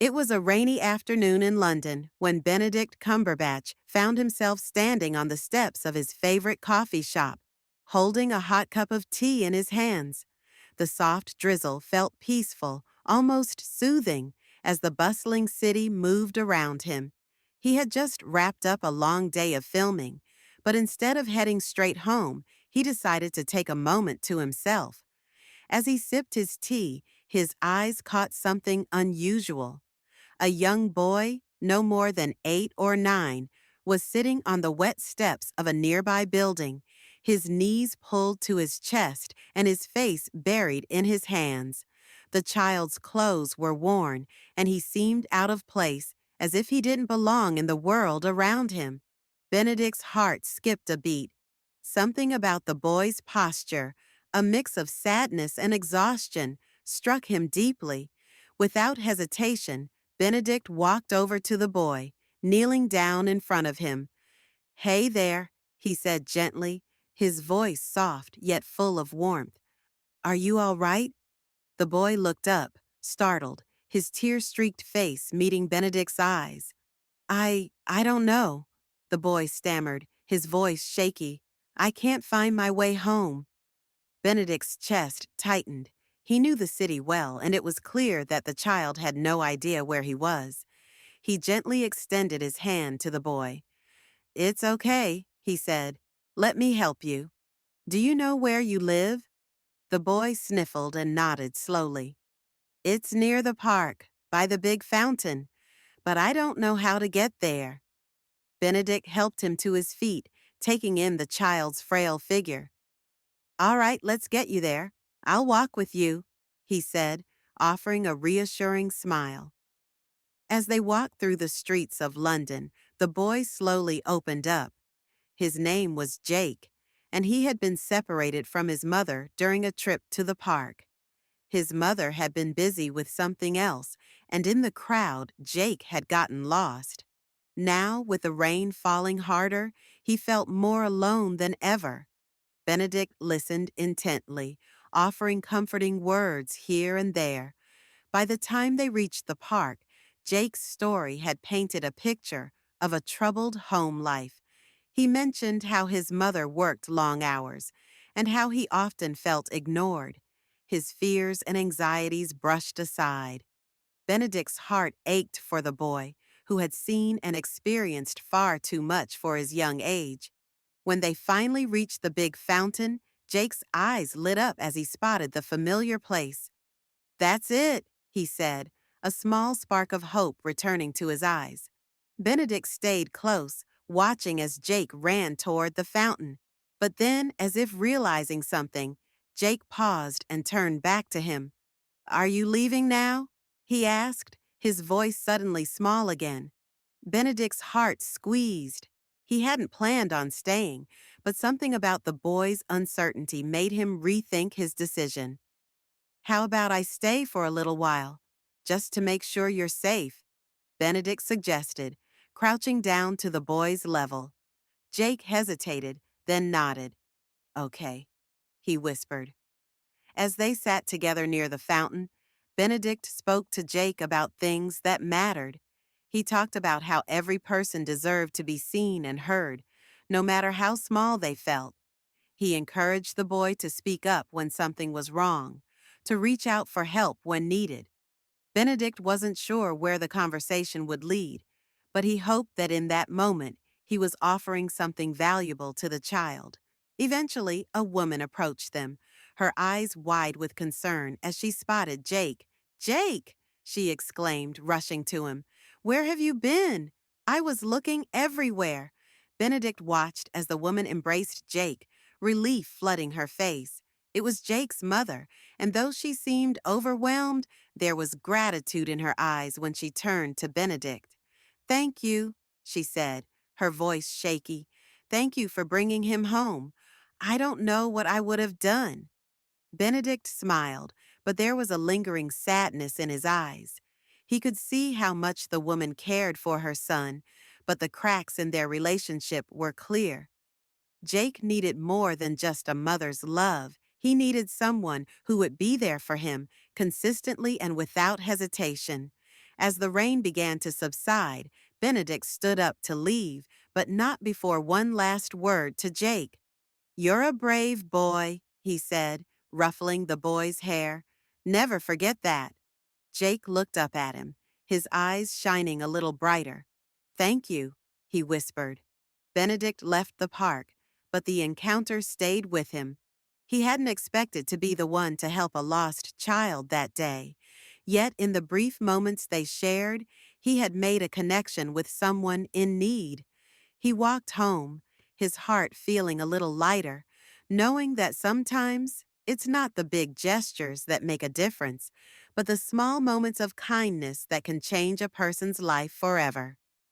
It was a rainy afternoon in London when Benedict Cumberbatch found himself standing on the steps of his favorite coffee shop, holding a hot cup of tea in his hands. The soft drizzle felt peaceful, almost soothing, as the bustling city moved around him. He had just wrapped up a long day of filming, but instead of heading straight home, he decided to take a moment to himself. As he sipped his tea, his eyes caught something unusual. A young boy, no more than 8 or 9, was sitting on the wet steps of a nearby building, his knees pulled to his chest and his face buried in his hands. The child's clothes were worn, and he seemed out of place, as if he didn't belong in the world around him. Benedict's heart skipped a beat. Something about the boy's posture, a mix of sadness and exhaustion, struck him deeply. Without hesitation, Benedict walked over to the boy, kneeling down in front of him. "Hey there," he said gently, his voice soft yet full of warmth. "Are you all right?" The boy looked up, startled, his tear-streaked face meeting Benedict's eyes. I don't know," the boy stammered, his voice shaky. "I can't find my way home." Benedict's chest tightened. He knew the city well, and it was clear that the child had no idea where he was. He gently extended his hand to the boy. "It's okay," he said. "Let me help you. Do you know where you live?" The boy sniffled and nodded slowly. "It's near the park, by the big fountain, but I don't know how to get there." Benedict helped him to his feet, taking in the child's frail figure. "All right, let's get you there. I'll walk with you," he said, offering a reassuring smile. As they walked through the streets of London, the boy slowly opened up. His name was Jake, and he had been separated from his mother during a trip to the park. His mother had been busy with something else, and in the crowd, Jake had gotten lost. Now, with the rain falling harder, he felt more alone than ever. Benedict listened intently, offering comforting words here and there. By the time they reached the park, Jake's story had painted a picture of a troubled home life. He mentioned how his mother worked long hours and how he often felt ignored. His fears and anxieties brushed aside. Benedict's heart ached for the boy, who had seen and experienced far too much for his young age. When they finally reached the big fountain, Jake's eyes lit up as he spotted the familiar place. "That's it," he said, a small spark of hope returning to his eyes. Benedict stayed close, watching as Jake ran toward the fountain. But then, as if realizing something, Jake paused and turned back to him. "Are you leaving now?" he asked, his voice suddenly small again. Benedict's heart squeezed. He hadn't planned on staying, but something about the boy's uncertainty made him rethink his decision. "How about I stay for a little while, just to make sure you're safe?" Benedict suggested, crouching down to the boy's level. Jake hesitated, then nodded. "Okay," he whispered. As they sat together near the fountain, Benedict spoke to Jake about things that mattered. He talked about how every person deserved to be seen and heard, no matter how small they felt. He encouraged the boy to speak up when something was wrong, to reach out for help when needed. Benedict wasn't sure where the conversation would lead, but he hoped that in that moment he was offering something valuable to the child. Eventually, a woman approached them, her eyes wide with concern as she spotted Jake. "Jake!" she exclaimed, rushing to him. "Where have you been? I was looking everywhere." Benedict watched as the woman embraced Jake, relief flooding her face. It was Jake's mother, and though she seemed overwhelmed, there was gratitude in her eyes when she turned to Benedict. "Thank you," she said, her voice shaky. "Thank you for bringing him home. I don't know what I would have done." Benedict smiled, but there was a lingering sadness in his eyes. He could see how much the woman cared for her son, but the cracks in their relationship were clear. Jake needed more than just a mother's love. He needed someone who would be there for him, consistently and without hesitation. As the rain began to subside, Benedict stood up to leave, but not before one last word to Jake. "You're a brave boy," he said, ruffling the boy's hair. "Never forget that." Jake looked up at him, his eyes shining a little brighter. "Thank you," he whispered. Benedict left the park, but the encounter stayed with him. He hadn't expected to be the one to help a lost child that day. Yet in the brief moments they shared, he had made a connection with someone in need. He walked home, his heart feeling a little lighter, knowing that sometimes it's not the big gestures that make a difference, but the small moments of kindness that can change a person's life forever.